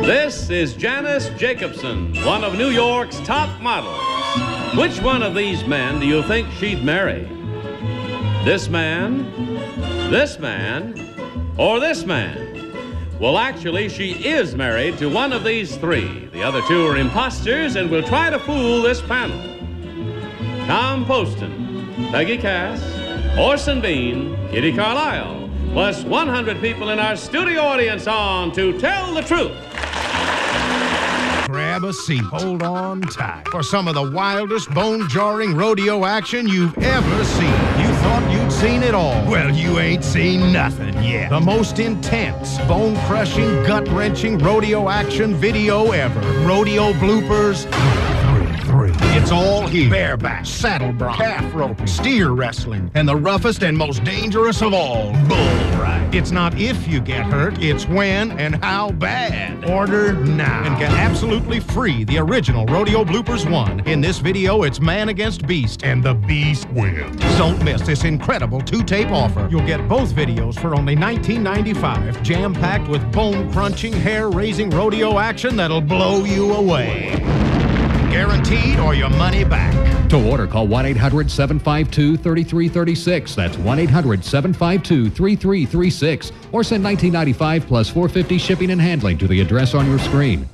This is Janice Jacobson, one of New York's top models. Which one of these men do you think she'd marry? This man, or this man? Well, actually, she is married to one of these three. The other two are imposters and will try to fool this panel. Tom Poston, Peggy Cass, Orson Bean, Kitty Carlisle, plus 100 people in our studio audience on To Tell the Truth. Grab a seat, hold on tight for some of the wildest, bone-jarring rodeo action you've ever seen. You thought you'd seen it all. Well, you ain't seen nothing yet. The most intense, bone-crushing, gut-wrenching rodeo action video ever. Rodeo bloopers. Three. It's all here. Bareback, saddle bronc, calf roping, steer wrestling, and the roughest and most dangerous of all, bull riding. It's not if you get hurt, it's when and how bad. Order now and get absolutely free the original Rodeo Bloopers 1. In this video, it's man against beast, and the beast wins. Don't miss this incredible 2-tape offer. You'll get both videos for only $19.95, jam-packed with bone-crunching, hair-raising rodeo action that'll blow you away. Guaranteed or your money back. To order, call 1-800-752-3336. That's 1-800-752-3336. Or send $19.95 plus $4.50 shipping and handling to the address on your screen.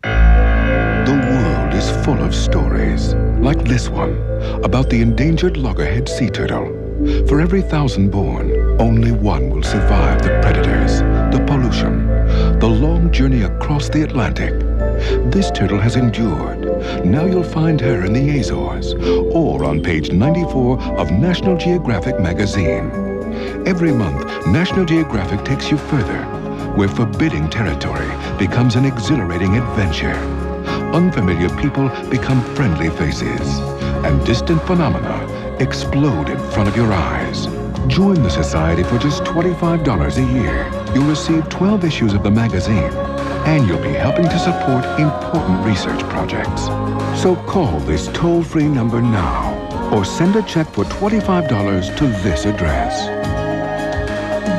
The world is full of stories, like this one, about the endangered loggerhead sea turtle. For every 1,000 born, only one will survive the predators, the pollution, the long journey across the Atlantic. This turtle has endured. Now you'll find her in the Azores or on page 94 of National Geographic magazine. Every month, National Geographic takes you further, where forbidding territory becomes an exhilarating adventure. Unfamiliar people become friendly faces, and distant phenomena explode in front of your eyes. Join the Society for just $25 a year. You'll receive 12 issues of the magazine, and you'll be helping to support important research projects. So call this toll-free number now, or send a check for $25 to this address.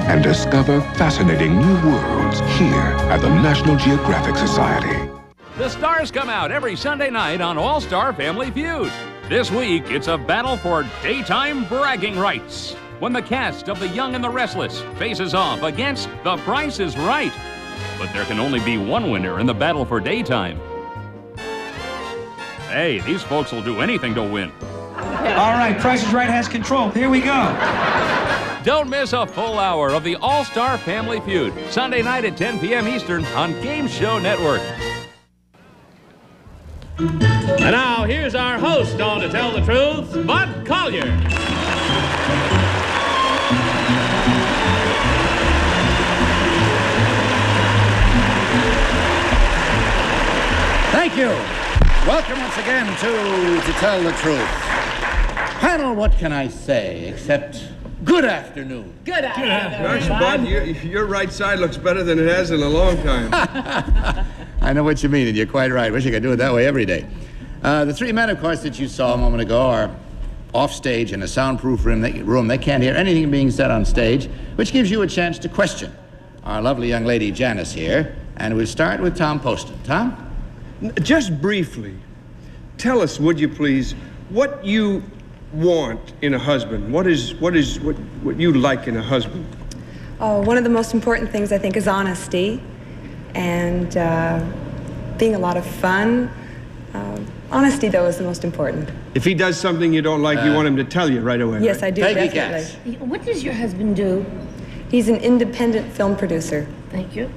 And discover fascinating new worlds here at the National Geographic Society. The stars come out every Sunday night on All-Star Family Feud. This week, it's a battle for daytime bragging rights, when the cast of The Young and the Restless faces off against The Price is Right. But there can only be one winner in the battle for daytime. Hey, these folks will do anything to win. All right, Price is Right has control. Here we go. Don't miss a full hour of the All-Star Family Feud, Sunday night at 10 p.m. Eastern on Game Show Network. And now, here's our host on To Tell the Truth, Bud Collier. Thank you. Welcome once again to Tell the Truth. Panel, what can I say except good afternoon. Good afternoon. Gosh, Bud, your right side looks better than it has in a long time. I know what you mean, and you're quite right. Wish I could do it that way every day. The three men, of course, that you saw a moment ago are off stage in a soundproof room. They can't hear anything being said on stage, which gives you a chance to question our lovely young lady, Janice, here. And we'll start with Tom Poston. Tom? Just briefly, tell us, would you please, what you want in a husband? What you like in a husband? Oh, one of the most important things, I think, is honesty and being a lot of fun. Honesty, though, is the most important. If he does something you don't like, you want him to tell you right away. Yes, right? I do, Peggy definitely. Cass. What does your husband do? He's an independent film producer. Thank you.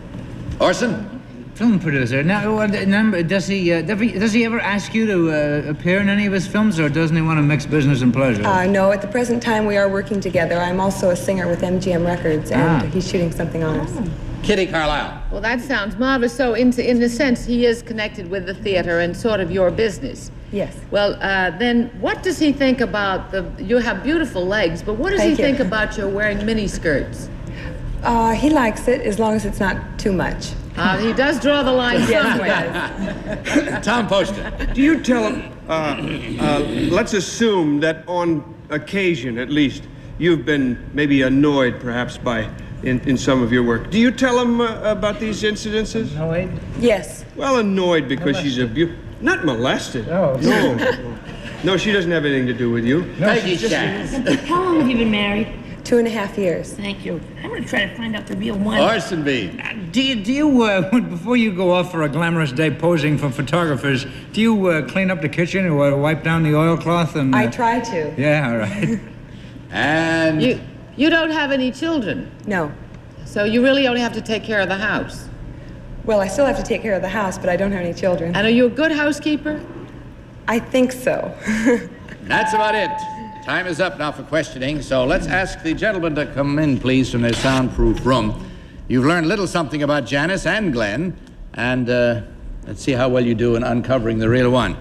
Orson? Film producer. Now, does he ever ask you to appear in any of his films, or doesn't he want to mix business and pleasure? No, at the present time, we are working together. I'm also a singer with MGM Records, and he's shooting something on us. Kitty Carlisle. Well, that sounds marvelous. So, in a sense, he is connected with the theater and sort of your business. Yes. Well, then, what does he think about you have beautiful legs, but what does he think about your wearing mini skirts? He likes it, as long as it's not too much. He does draw the line somewhere. Tom Poston. Do you tell him, let's assume that on occasion, at least, you've been maybe annoyed perhaps in some of your work. Do you tell him about these incidences? Annoyed? Yes. Well, annoyed because she's not molested. Oh. No. No, she doesn't have anything to do with you. Peggy Cass. How long have you been married? 2.5 years. Thank you. I'm going to try to find out the real one. Orson Bean. Do you before you go off for a glamorous day posing for photographers, do you clean up the kitchen or wipe down the oilcloth? And I try to. Yeah, all right. And You don't have any children, No. so you really only have to take care of the house. Well, I still have to take care of the house, but I don't have any children. And are you a good housekeeper? I think so. that's about it. Time is up now for questioning, so let's ask the gentlemen to come in, please, from their soundproof room. You've learned a little something about Janice and Glenn, and let's see how well you do in uncovering the real one.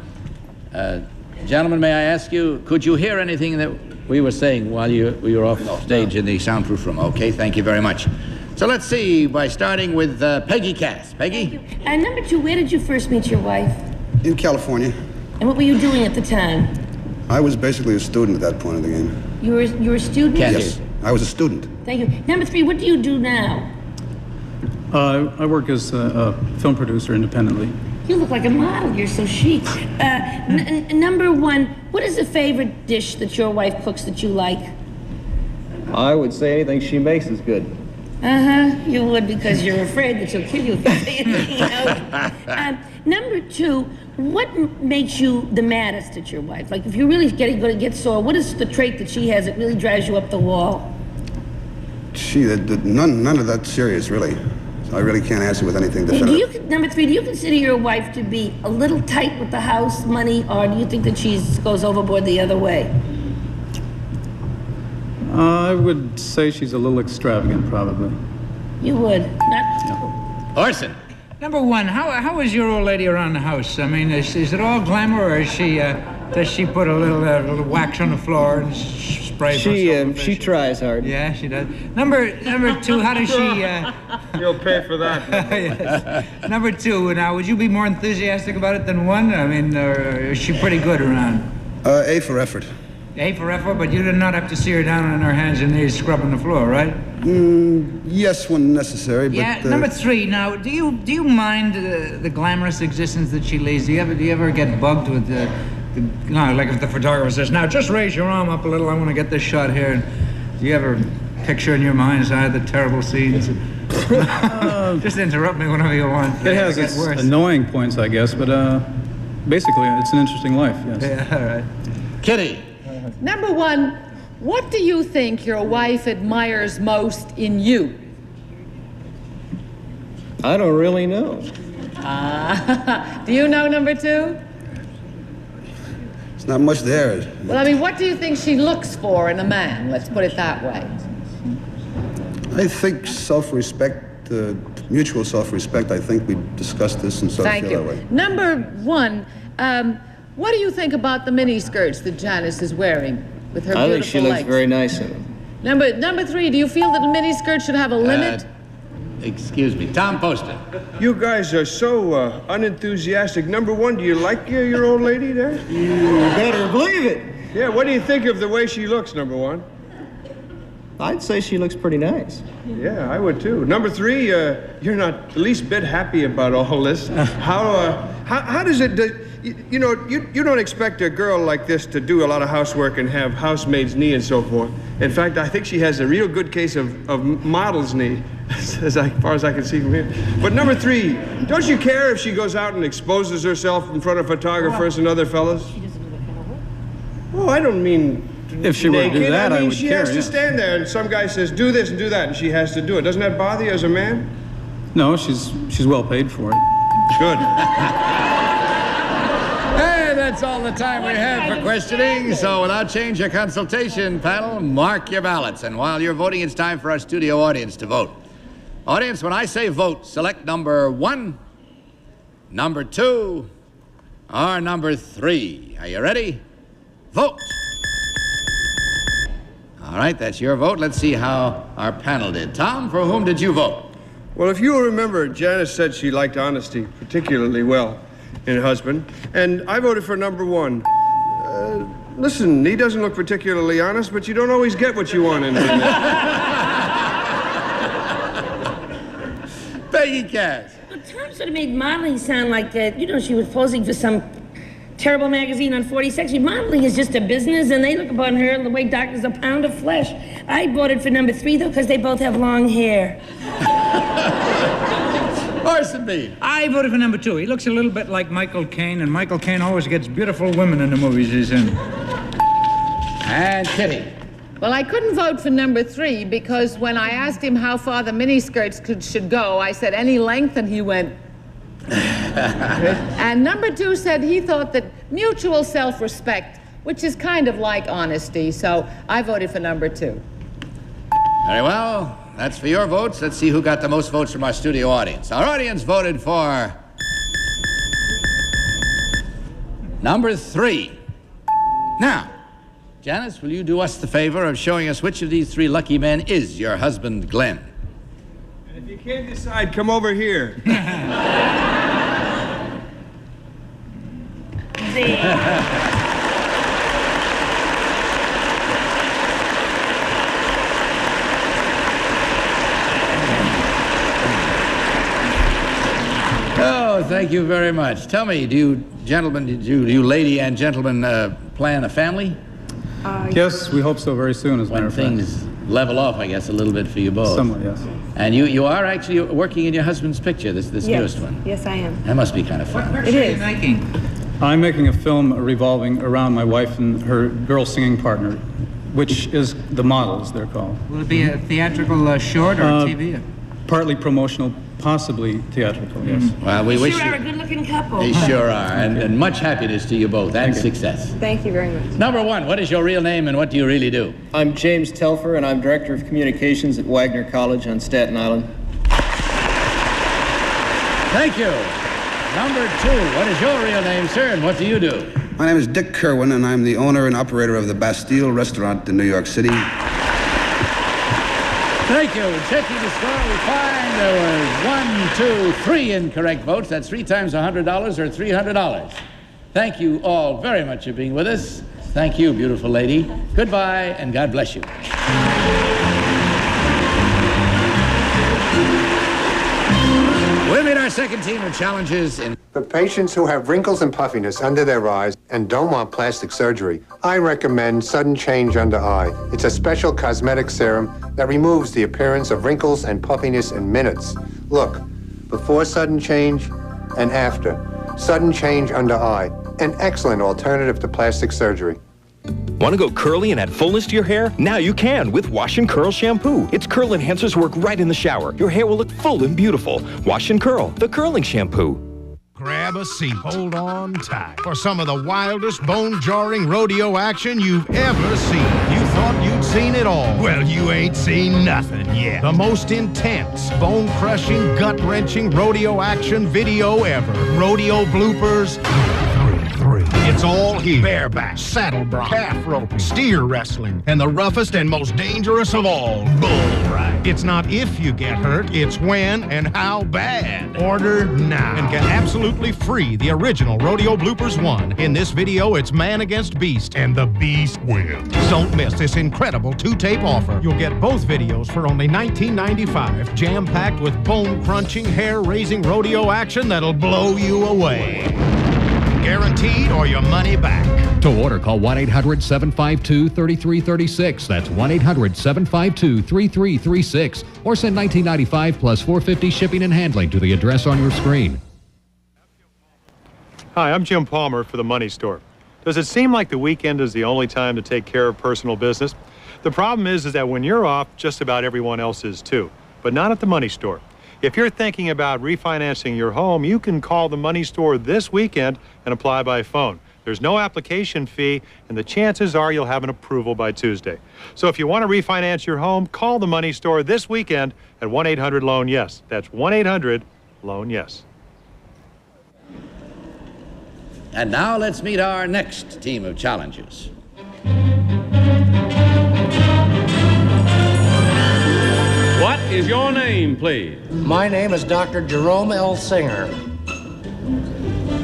Gentlemen, may I ask you, could you hear anything that we were saying while we were off stage in the soundproof room? Okay, thank you very much. So let's see, by starting with Peggy Cass. Peggy? Number 2, where did you first meet your wife? In California. And what were you doing at the time? I was basically a student at that point of the game. You were a student? Yes, I was a student. Thank you. Number 3, what do you do now? I work as a film producer independently. You look like a model. You're so chic. Number 1, what is the favorite dish that your wife cooks that you like? I would say anything she makes is good. You would, because you're afraid that she'll kill you if you say anything else. Number 2, what makes you the maddest at your wife? Like, if you're really going to get sore, what is the trait that she has that really drives you up the wall? None of that serious, really. I really can't answer with anything definitive. Number 3, do you consider your wife to be a little tight with the house money, or do you think that she goes overboard the other way? I would say she's a little extravagant, probably. You would. Orson. Number 1, how is your old lady around the house? I mean, is it all glamour, or is she, does she put a little wax on the floor and spray? She tries hard. Yeah, she does. Number 2, how does she? You'll pay for that. Yes. Number 2, now, would you be more enthusiastic about it than 1? I mean, or is she pretty good around? A for effort. A for effort, but you did not have to see her down on her hands and knees scrubbing the floor, right? Yes, when necessary, but... Yeah, number 3, now, do you mind the glamorous existence that she leads? Do you ever get bugged with like if the photographer says, now, just raise your arm up a little, I want to get this shot here. And do you ever picture in your mind's eye the terrible scenes? Just interrupt me whenever you want. It has its annoying points, I guess, but basically, it's an interesting life, yes. Yeah, all right. Kitty. Number 1, what do you think your wife admires most in you? I don't really know. Do you know number 2? It's not much there. Well, I mean, what do you think she looks for in a man? Let's put it that way. I think self-respect, mutual self-respect. I think we discussed this and sort of feel that way. Number 1, what do you think about the mini skirts that Janice is wearing with her beautiful legs? I think she looks very nice in them. Number 3, do you feel that a mini skirt should have a limit? Excuse me, Tom Poston. You guys are so unenthusiastic. Number 1, do you like your old lady there? You better believe it. Yeah, what do you think of the way she looks, number 1? I'd say she looks pretty nice. Yeah, I would too. Number 3, you're not the least bit happy about all this. How does it... You know, you don't expect a girl like this to do a lot of housework and have housemaid's knee and so forth. In fact, I think she has a real good case of model's knee, as far as I can see from here. But number 3, don't you care if she goes out and exposes herself in front of photographers and other fellas? Oh, I don't mean if she were to do that, I would she care. Has to stand there, and some guy says, do this and do that, and she has to do it. Doesn't that bother you as a man? No, she's well paid for it. Good. That's all the time we have for questioning. So without change of consultation, panel, mark your ballots. And while you're voting, it's time for our studio audience to vote. Audience, when I say vote, select number 1, number 2, or number 3. Are you ready? Vote. All right, that's your vote. Let's see how our panel did. Tom, for whom did you vote? Well, if you'll remember, Janice said she liked honesty particularly well in a husband, and I voted for number 1. Listen, he doesn't look particularly honest, but you don't always get what you want in him. Peggy Cass. Well, Tom sort of made modeling sound like, she was posing for some terrible magazine on 46th Street. Modeling is just a business, and they look upon her the way doctors a pound of flesh. I voted for number 3, though, because they both have long hair. Orson Bean. I voted for number 2. He looks a little bit like Michael Caine, and Michael Caine always gets beautiful women in the movies he's in. And Kitty. Well, I couldn't vote for number 3 because when I asked him how far the miniskirts should go, I said any length, and he went... And number 2 said he thought that mutual self-respect, which is kind of like honesty, so I voted for number 2. Very well. That's for your votes. Let's see who got the most votes from our studio audience. Our audience voted for... number 3. Now, Janice, will you do us the favor of showing us which of these 3 lucky men is your husband, Glenn? And if you can't decide, come over here. Oh, thank you very much. Tell me, do you lady and gentlemen plan a family? Yes, we hope so very soon, as a matter of fact. When things level off, I guess, a little bit for you both. Somewhat, yes. And you are actually working in your husband's picture, this Yes. newest one. Yes, I am. That must be kind of fun. What are you making? I'm making a film revolving around my wife and her girl singing partner, which is the models, they're called. Will it be a theatrical short or TV? Partly promotional, possibly theatrical, yes. Well, we wish Sure you... are a good-looking couple. They sure are, and much happiness to you both, and success. Thank you very much. Number 1, what is your real name and what do you really do? I'm James Telfer, and I'm Director of Communications at Wagner College on Staten Island. Thank you. Number 2, what is your real name, sir, and what do you do? My name is Dick Kerwin, and I'm the owner and operator of the Bastille Restaurant in New York City. Thank you. Checking the score, we find there was 1, 2, 3 incorrect votes. That's 3 times $100 or $300. Thank you all very much for being with us. Thank you, beautiful lady. Goodbye, and God bless you. We'll meet our second team of challenges in... For patients who have wrinkles and puffiness under their eyes and don't want plastic surgery, I recommend Sudden Change Under Eye. It's a special cosmetic serum that removes the appearance of wrinkles and puffiness in minutes. Look, before sudden change and after. Sudden Change Under Eye, an excellent alternative to plastic surgery. Want to go curly and add fullness to your hair? Now you can with Wash and Curl shampoo. Its curl enhancers work right in the shower. Your hair will look full and beautiful. Wash and Curl, the curling shampoo. Grab a seat, hold on tight for some of the wildest, bone-jarring rodeo action you've ever seen. You thought you'd seen it all. Well, you ain't seen nothing yet. The most intense, bone-crushing, gut-wrenching rodeo action video ever. Rodeo bloopers. 3. It's all here. Bareback, saddle bronc, calf roping, steer wrestling, and the roughest and most dangerous of all, bull riding. It's not if you get hurt, it's when and how bad. Order now and get absolutely free the original Rodeo Bloopers 1. In this video, it's man against beast, and the beast wins. Don't miss this incredible 2-tape offer. You'll get both videos for only $19.95, jam-packed with bone-crunching, hair-raising rodeo action that'll blow you away. Guaranteed or your money back. To order, call 1-800-752-3336. That's 1-800-752-3336. Or send $19.95 plus $4.50 shipping and handling to the address on your screen. Hi, I'm Jim Palmer for the Money Store. Does it seem like the weekend is the only time to take care of personal business? The problem is that when you're off, just about everyone else is too, but not at the Money Store. If you're thinking about refinancing your home, you can call the Money Store this weekend and apply by phone. There's no application fee, and the chances are you'll have an approval by Tuesday. So if you want to refinance your home, call the Money Store this weekend at 1-800-LOAN-YES. That's 1-800-LOAN-YES. And now let's meet our next team of challengers. What is your name, please? My name is Dr. Jerome L. Singer.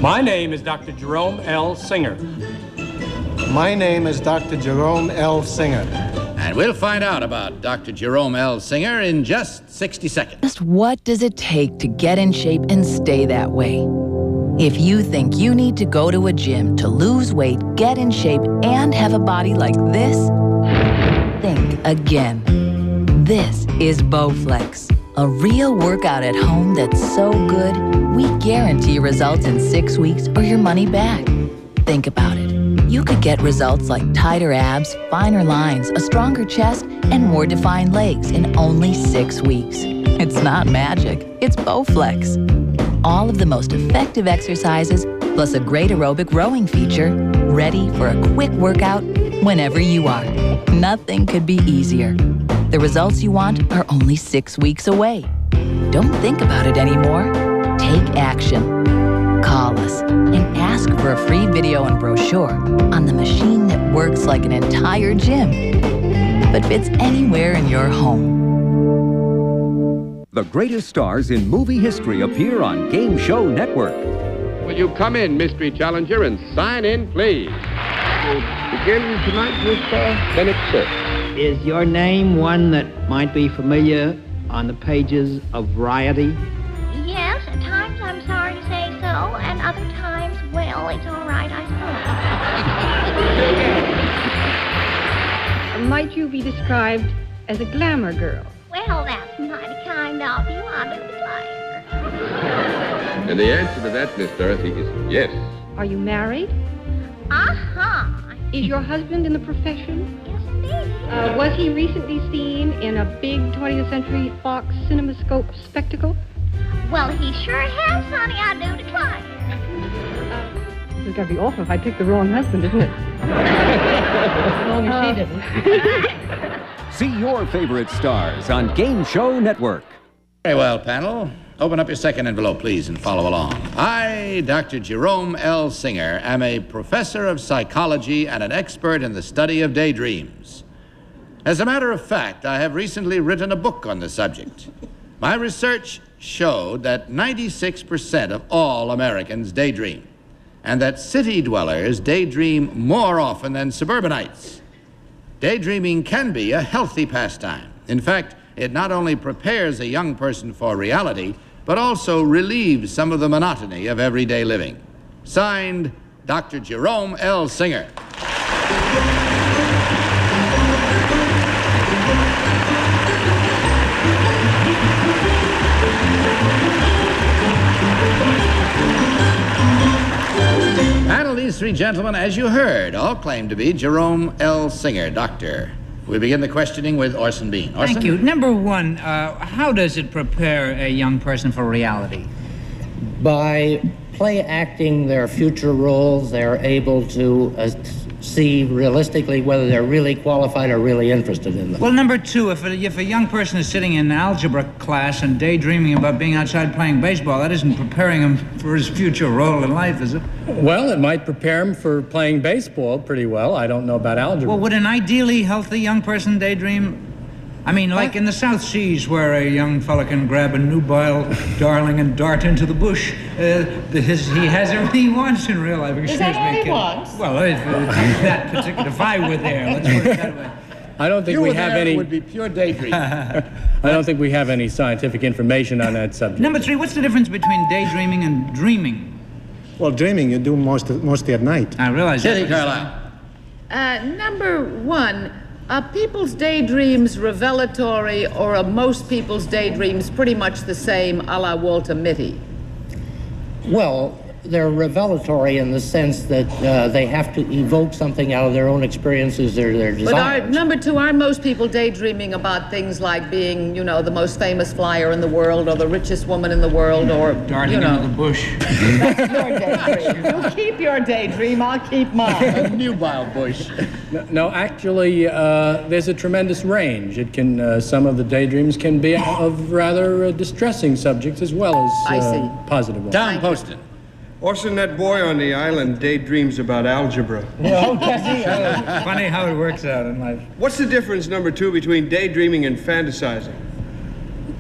My name is Dr. Jerome L. Singer. My name is Dr. Jerome L. Singer. And we'll find out about Dr. Jerome L. Singer in just 60 seconds. Just what does it take to get in shape and stay that way? If you think you need to go to a gym to lose weight, get in shape, and have a body like this, think again. This is Bowflex, a real workout at home that's so good, we guarantee results in 6 weeks or your money back. Think about it. You could get results like tighter abs, finer lines, a stronger chest, and more defined legs in only 6 weeks. It's not magic, it's Bowflex. All of the most effective exercises, plus a great aerobic rowing feature, ready for a quick workout whenever you are. Nothing could be easier. The results you want are only 6 weeks away. Don't think about it anymore. Take action. Call us and ask for a free video and brochure on the machine that works like an entire gym, but fits anywhere in your home. The greatest stars in movie history appear on Game Show Network. Will you come in, Mystery Challenger, and sign in, please? We'll begin tonight with Bennett, sir. Is your name one that might be familiar on the pages of Variety? Yes, at times I'm sorry to say so, and other times, well, it's all right, I suppose. Might you be described as a glamour girl? Well, that's mighty kind of you. I'm a flyer. And the answer to that, Miss Dorothy, is yes. Are you married? Uh-huh. Is your husband in the profession? Yes, indeed. Was he recently seen in a big 20th Century Fox CinemaScope spectacle? Well, he sure has, honey. I do declare. It's got to be awful if I picked the wrong husband, isn't it? As long as she didn't. See your favorite stars on Game Show Network. Very well, panel. Open up your second envelope, please, and follow along. I, Dr. Jerome L. Singer, am a professor of psychology and an expert in the study of daydreams. As a matter of fact, I have recently written a book on the subject. My research showed that 96% of all Americans daydream, and that city dwellers daydream more often than suburbanites. Daydreaming can be a healthy pastime. In fact, it not only prepares a young person for reality, but also relieves some of the monotony of everyday living. Signed, Dr. Jerome L. Singer. Panel, these three gentlemen, as you heard, all claim to be Jerome L. Singer, doctor. We begin the questioning with Orson Bean. Orson? Thank you. Number one, how does it prepare a young person for reality? By play acting their future roles, they're able to see realistically whether they're really qualified or really interested in them. Well, number two, if a young person is sitting in algebra class and daydreaming about being outside playing baseball, that isn't preparing him for his future role in life, is it? Well, it might prepare him for playing baseball pretty well. I don't know about algebra. Well, would an ideally healthy young person daydream? I mean, like in the South Seas, where a young fella can grab a nubile darling and dart into the bush. He has everything he wants in real life. Is that all he wants? Well, if I were there, let's put it that way. I don't think we have any. Would be pure daydream. I don't think we have any scientific information on that subject. Number three, what's the difference between daydreaming and dreaming? Well, dreaming you do mostly at night. I realize that. Kitty Carlisle. Number one, are people's daydreams revelatory, or are most people's daydreams pretty much the same a la Walter Mitty? Well, they're revelatory in the sense that they have to evoke something out of their own experiences, their desires. But number two, are most people daydreaming about things like being, you know, the most famous flyer in the world, or the richest woman in the world, or, darting into the bush? That's your daydream. You keep your daydream, I'll keep mine. A nubile bush. No, actually, there's a tremendous range. It can, some of the daydreams can be of rather distressing subjects as well as positive ones. Tom Poston. Orson, that boy on the island daydreams about algebra. Oh, does he? Funny how it works out in life. What's the difference, number two, between daydreaming and fantasizing?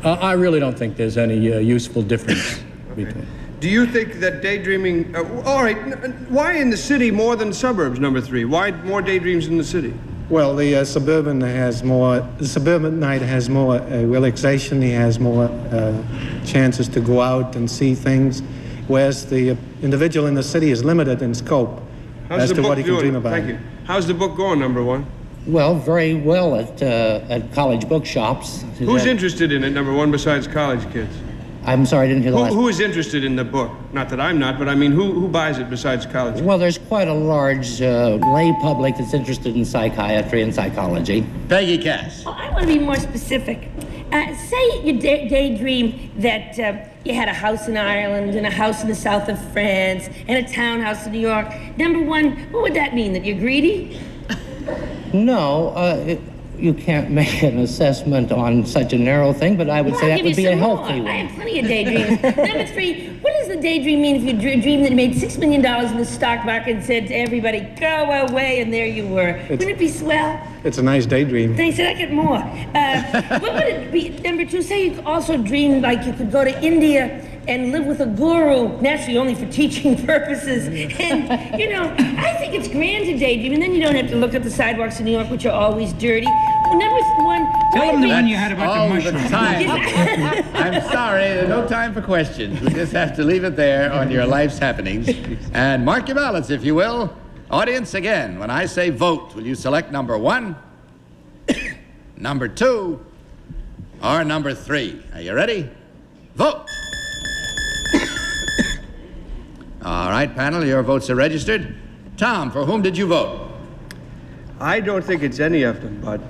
I really don't think there's any useful difference between. Do you think that daydreaming... all right, why in the city more than suburbs, number 3? Why more daydreams in the city? Well, the suburban night has more relaxation. He has more chances to go out and see things, whereas the individual in the city is limited in scope as to what he can dream about. Thank you. How's the book going, number 1? Well, very well at college bookshops. Who's interested in it, number 1, besides college kids? I'm sorry, I didn't hear the last. Who is interested in the book? Not that I'm not, but I mean, who buys it besides college? Well, there's quite a large lay public that's interested in psychiatry and psychology. Peggy Cass. Well, I want to be more specific. Say you daydream that you had a house in Ireland and a house in the south of France and a townhouse in New York. Number 1, what would that mean? That you're greedy? No, you can't make an assessment on such a narrow thing, but I would say that would be a healthy one. I have plenty of daydreams. Number 3, what does the daydream mean if you dream that you made $6 million in the stock market and said to everybody, go away, and there you were? Wouldn't it be swell? It's a nice daydream. They said I get more. What would it be? Number 2, say you also dreamed like you could go to India and live with a guru, naturally only for teaching purposes. And, you know, I think it's grand to daydream, and then you don't have to look at the sidewalks in New York, which are always dirty. Well, number 1... Tell them the one you had about the mushrooms. I'm sorry, there's no time for questions. We just have to leave it there on your life's happenings. And mark your ballots, if you will. Audience, again, when I say vote, will you select number 1, number 2, or number 3? Are you ready? Vote! All right, panel, your votes are registered. Tom, for whom did you vote? I don't think it's any of them, Bud.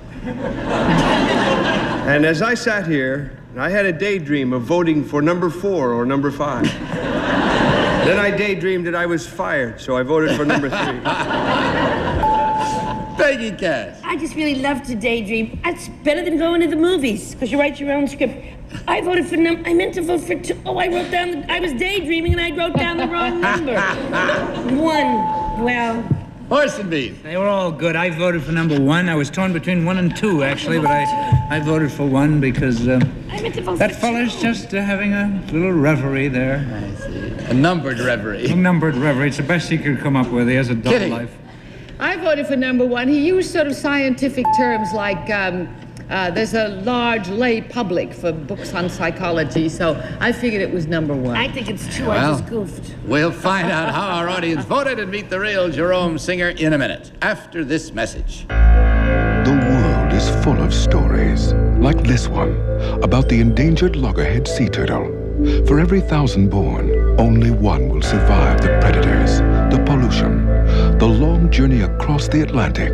And as I sat here, I had a daydream of voting for number 4 or number 5. Then I daydreamed that I was fired, so I voted for number 3. Peggy Cass. I just really love to daydream. It's better than going to the movies, because you write your own script. I voted for I meant to vote for 2. Oh, I wrote down I was daydreaming and I wrote down the wrong number. 1, well... Horse and beef. They were all good. I voted for number 1. I was torn between 1 and 2, actually, but I voted for 1 because that fella's just having a little reverie there. I see. A numbered reverie. A numbered reverie. It's the best he could come up with. He has a double life. I voted for number 1. He used sort of scientific terms like there's a large lay public for books on psychology, so I figured it was number 1. I think it's 2. Well, I just goofed. We'll find out how our audience voted and meet the real Jerome Singer in a minute, after this message. The world is full of stories, like this one, about the endangered loggerhead sea turtle. For every 1,000 born, only 1 will survive the predators, the pollution, the long journey across the Atlantic.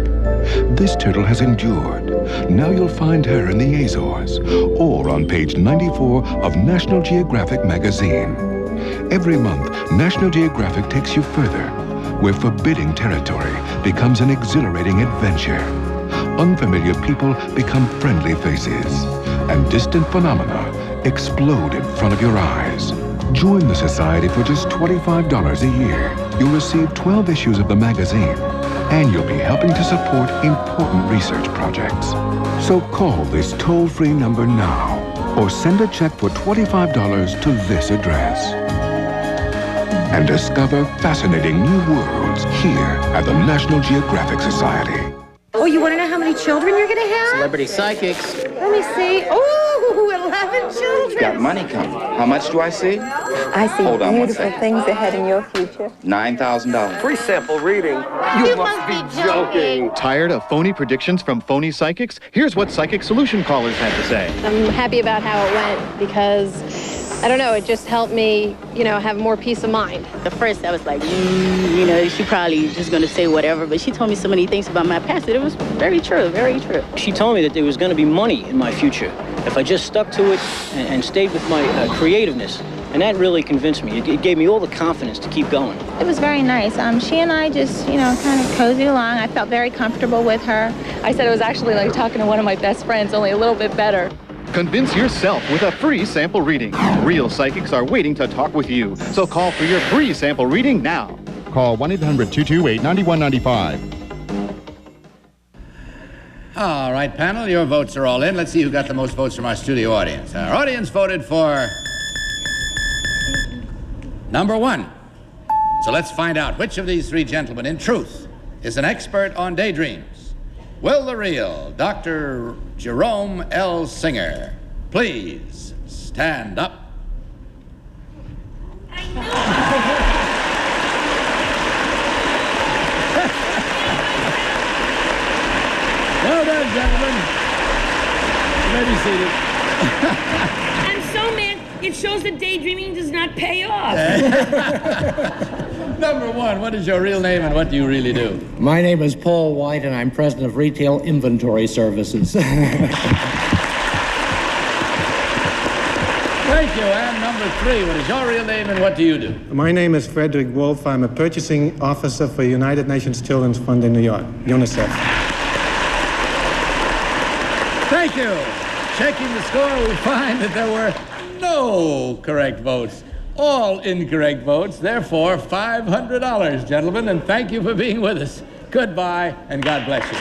This turtle has endured. Now you'll find her in the Azores, or on page 94 of National Geographic magazine. Every month, National Geographic takes you further, where forbidding territory becomes an exhilarating adventure. Unfamiliar people become friendly faces, and distant phenomena explode in front of your eyes. Join the Society for just $25 a year. You'll receive 12 issues of the magazine, and you'll be helping to support important research projects. So call this toll-free number now, or send a check for $25 to this address. And discover fascinating new worlds here at the National Geographic Society. Oh, you want to know how many children you're going to have? Celebrity psychics. Let me see. Oh, 11 children. Got money coming. How much do I see? I see Hold on beautiful 1 second. things ahead in your future. $9,000. Free sample reading. You must be joking. Tired of phony predictions from phony psychics? Here's what psychic solution callers had to say. I'm happy about how it went because, I don't know, it just helped me, have more peace of mind. At first, I was like, she probably just going to say whatever, but she told me so many things about my past that it was very true, very true. She told me that there was going to be money in my future if I just stuck to it and stayed with my creativeness. And that really convinced me. It gave me all the confidence to keep going. It was very nice. She and I just, kind of cozied along. I felt very comfortable with her. I said it was actually like talking to one of my best friends, only a little bit better. Convince yourself with a free sample reading. Real psychics are waiting to talk with you. So call for your free sample reading now. Call 1-800-228-9195. All right, panel, your votes are all in. Let's see who got the most votes from our studio audience. Our audience voted for number 1. So let's find out which of these 3 gentlemen, in truth, is an expert on daydreams. Will the real Dr. Jerome L. Singer please stand up? Well done, gentlemen. You may be seated. I'm so mad. It shows that daydreaming does not pay off. Number 1, what is your real name and what do you really do? My name is Paul White, and I'm president of Retail Inventory Services. Thank you. And number 3, what is your real name and what do you do? My name is Frederick Wolf. I'm a purchasing officer for United Nations Children's Fund in New York, UNICEF. Thank you. Checking the score, we find that there were no correct votes. All incorrect votes. Therefore, $500, gentlemen, and thank you for being with us. Goodbye, and God bless you.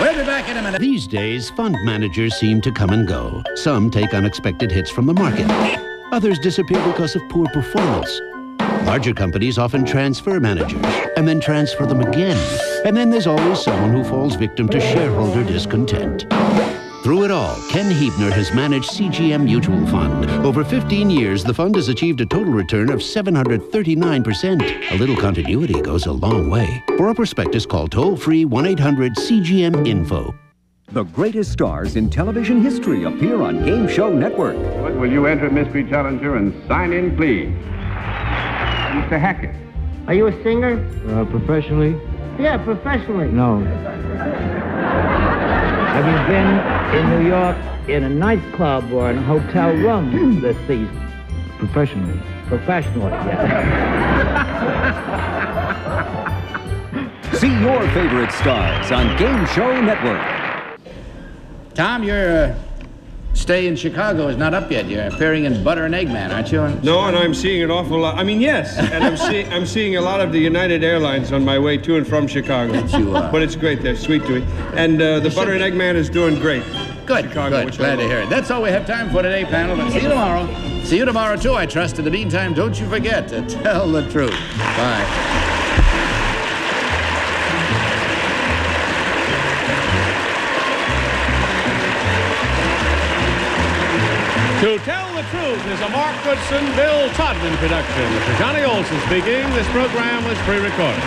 We'll be back in a minute. These days, fund managers seem to come and go. Some take unexpected hits from the market. Others disappear because of poor performance. Larger companies often transfer managers and then transfer them again. And then there's always someone who falls victim to shareholder discontent. Through it all, Ken Hebner has managed CGM Mutual Fund. Over 15 years, the fund has achieved a total return of 739%. A little continuity goes a long way. For a prospectus, call toll-free 1-800-CGM-INFO. The greatest stars in television history appear on Game Show Network. What will you enter, Mystery Challenger, and sign in, please? Mr. Hackett. Are you a singer? Professionally? Yeah, professionally. No. Have you been in New York in a nightclub or in a hotel room this season? Professionally. Professionally, yeah. See your favorite stars on Game Show Network. Tom, your stay in Chicago is not up yet. You're appearing in Butter and Egg Man, aren't you? No, and I'm seeing an awful lot. I mean, yes, and I'm seeing a lot of the United Airlines on my way to and from Chicago. But it's great. They're sweet to me. And the Butter and Egg Man is doing great. Good, Chicago, good. Glad to hear it. That's all we have time for today, panel. But see you tomorrow. See you tomorrow, too, I trust. In the meantime, don't you forget to tell the truth. Bye. To Tell the Truth is a Mark Goodson, Bill Todman production. Mr. Johnny Olson speaking. This program was pre-recorded.